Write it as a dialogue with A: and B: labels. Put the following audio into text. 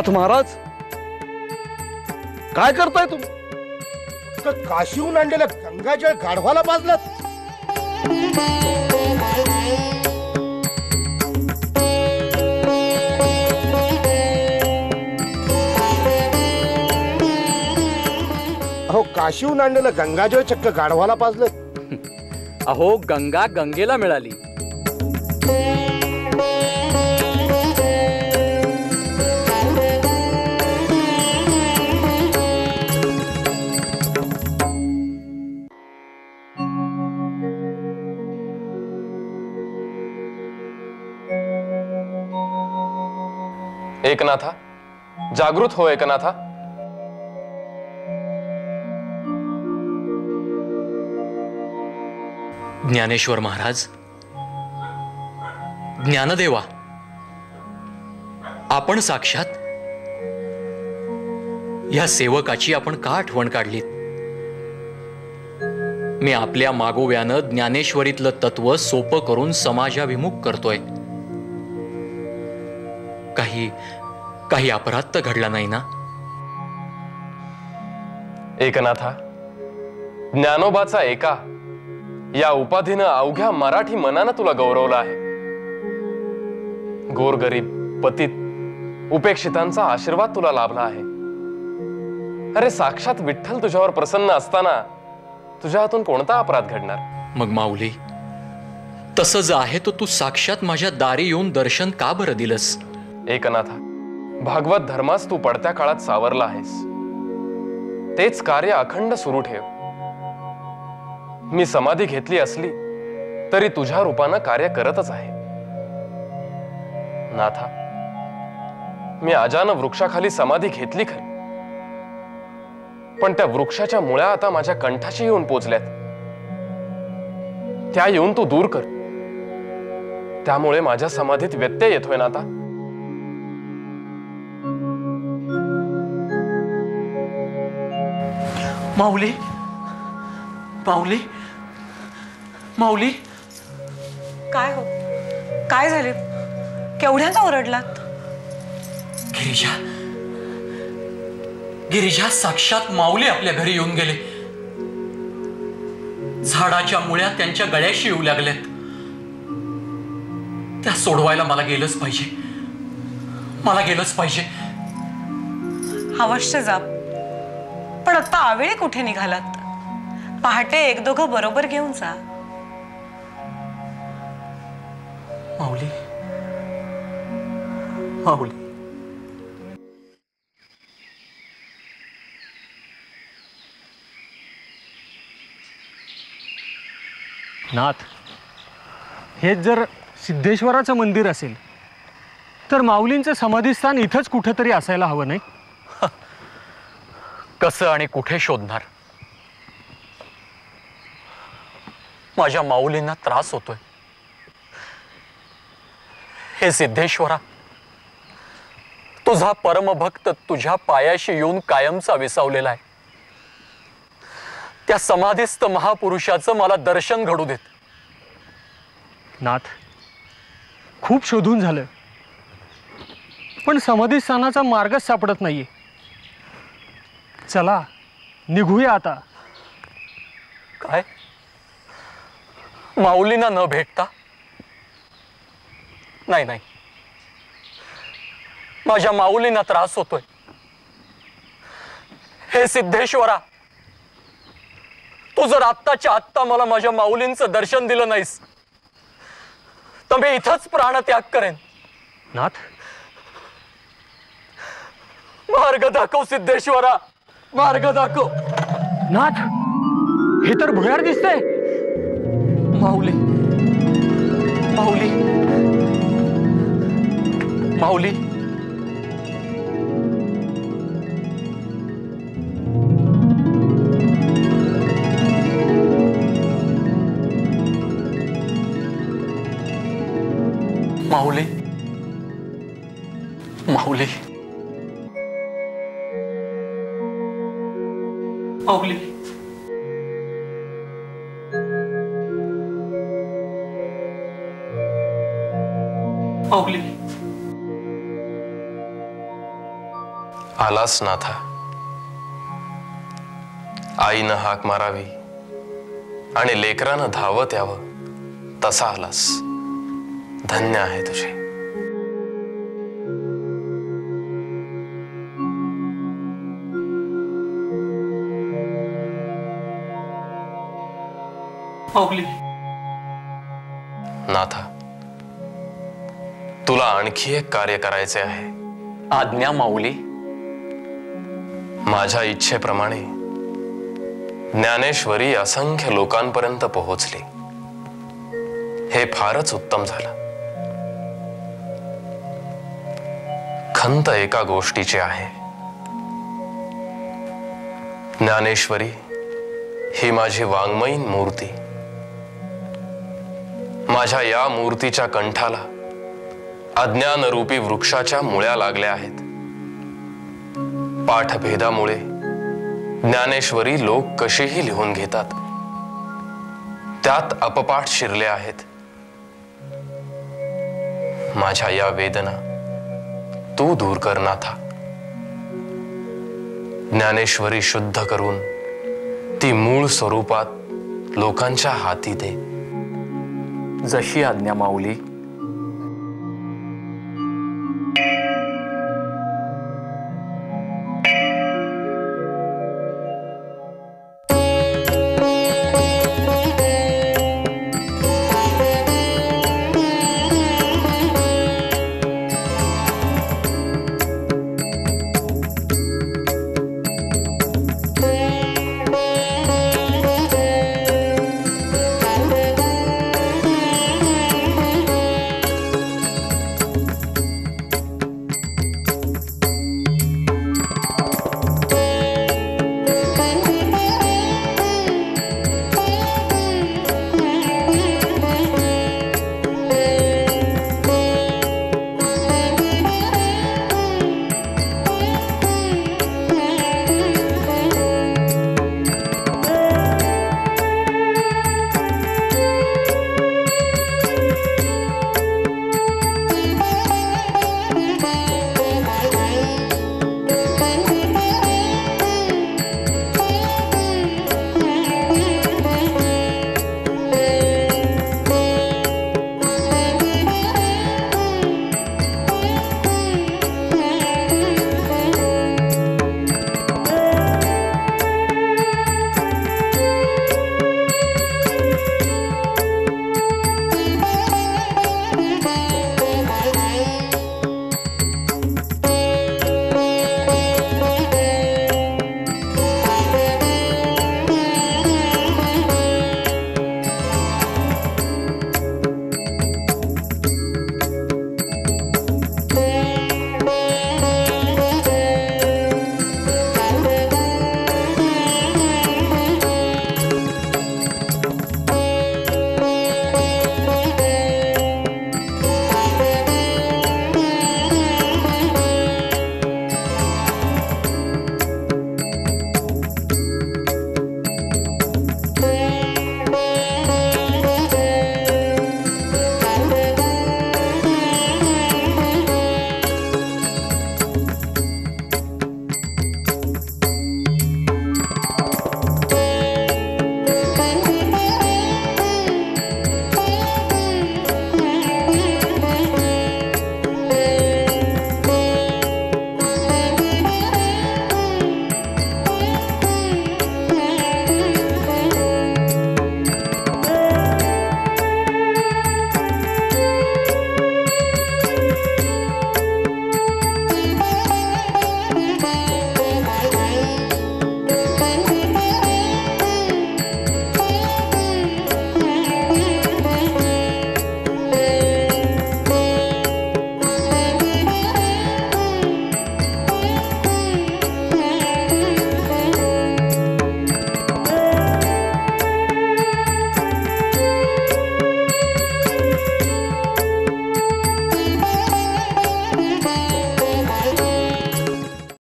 A: नाथ महाराज, काय करताय तुम्ही?
B: काशीहून आणलेलं गंगाजळ गाढवाला पाजलं. अहो, काशीहून आणलेलं गंगाजळ चक्क गाढवाला पाजलं.
C: अहो, गंगा गंगेला मिळाली.
D: एकनाथा, जागृत हो एकनाथा.
E: ज्ञानेश्वर महाराज, ज्ञानदेवा, आपण साक्षात या सेवकाची आपण का आठवण काढलीत? मी आपल्या मागोव्यानं ज्ञानेश्वरीतलं तत्व सोपं करून समाजाभिमुख करतोय. काही अपराध तर घडला नाही ना?
D: एकनाथा, ज्ञानोबाचा एका या उपाधीनं अवघ्या मराठी मनानं तुला गौरवलं आहे. गोरगरीब, पतित, उपेक्षितांचा आशीर्वाद तुला लाभला आहे. अरे, साक्षात विठ्ठल तुझ्यावर प्रसन्न असताना तुझ्या हातून कोणता अपराध घडणार?
E: मग माऊली, तसं जे आहे तो तू साक्षात माझ्या दारी येऊन दर्शन का बरं दिलंस?
D: एकनाथा, भागवत धर्मास तू पडत्या काळात सावरला आहेस. तेच कार्य अखंड सुरू ठेव. मी समाधी घेतली असली तरी तुझ्या रूपानं कार्य करतच आहे. नाथा, मी अजान वृक्षाखाली समाधी घेतली खरी, पण त्या वृक्षाच्या मुळ्या आता माझ्या कंठाशी येऊन पोचल्यात. त्या येऊन तू दूर कर. त्यामुळे माझ्या समाधीत व्यत्यय येतोय नाथा.
E: माऊली, माऊली, माऊली.
F: काय हो, काय झाले? केवढ्यांदा ओरडलात?
E: गिरिजा, गिरिजा, साक्षात माऊली आपल्या घरी येऊन गेले. झाडाच्या मुळ्या त्यांच्या गळ्याशी येऊ लागल्यात. त्या सोडवायला मला गेलंच पाहिजे, मला गेलंच पाहिजे.
F: अवश्य जा, पण आता आवेळी कुठे निघालात? पहाटे एक दोघं बरोबर घेऊन जा.
E: माऊली, माऊली.
G: नाथ, हे जर सिद्धेश्वराचं मंदिर असेल तर माऊलींचं समाधीस्थान इथंच कुठेतरी असायला हवं, नाही?
E: कसं आणि कुठे शोधणार? माझ्या माऊलींना त्रास होतोय. हे सिद्धेश्वरा, तुझा परमभक्त तुझ्या पायाशी येऊन कायमचा विसावलेला आहे. त्या समाधीस्थ महापुरुषाचं मला दर्शन घडू देत.
G: नाथ, खूप शोधून झालं, पण समाधीस्थानाचा मार्गच सापडत नाहीये. चला, निघूया आता.
E: काय? माऊलींना न भेटता? नाही नाही, माझ्या माऊलींना त्रास होतोय. हे सिद्धेश्वरा, तू जर आत्ताच्या आत्ता मला माझ्या माऊलींचं दर्शन दिलं नाहीस तर मी इथंच प्राणत्याग करेन.
G: नाथ,
E: मार्ग दाखव सिद्धेश्वरा, मार्ग दाखव.
G: नाथ, हे तर भुयार दिसतंय.
E: माऊली, माऊली, माऊली. माऊली, माऊली, माऊली. माऊली,
D: आलास नाथा. आईनं हाक मारावी आणि लेकरानं धावत यावं तसा आलास. धन्य आहे तुझे.
E: माऊली,
D: नाथा, तुला आणखी एक कार्य करायचे आहे.
E: आज्ञा माऊली.
D: माझ्या इच्छेप्रमाणे ज्ञानेश्वरी असंख्य लोकांपर्यंत पोहोचली. हे फारच उत्तम झालं. खंत एका गोष्टीची आहे. ज्ञानेश्वरी ही माझी वाङ्मयीन मूर्ती. माझ्या या मूर्तीच्या कंठाला अज्ञानरूपी वृक्षाच्या मुळ्या लागल्या आहेत. पाठभेदामुळे ज्ञानेश्वरी लोक कशीही लिहून घेतात. त्यात अपपाठ शिरले आहेत. माझ्या या वेदना तू दूर कर नाथा. ज्ञानेश्वरी शुद्ध करून ती मूळ स्वरूपात लोकांच्या हाती दे.
E: जशी आज्ञा माऊली.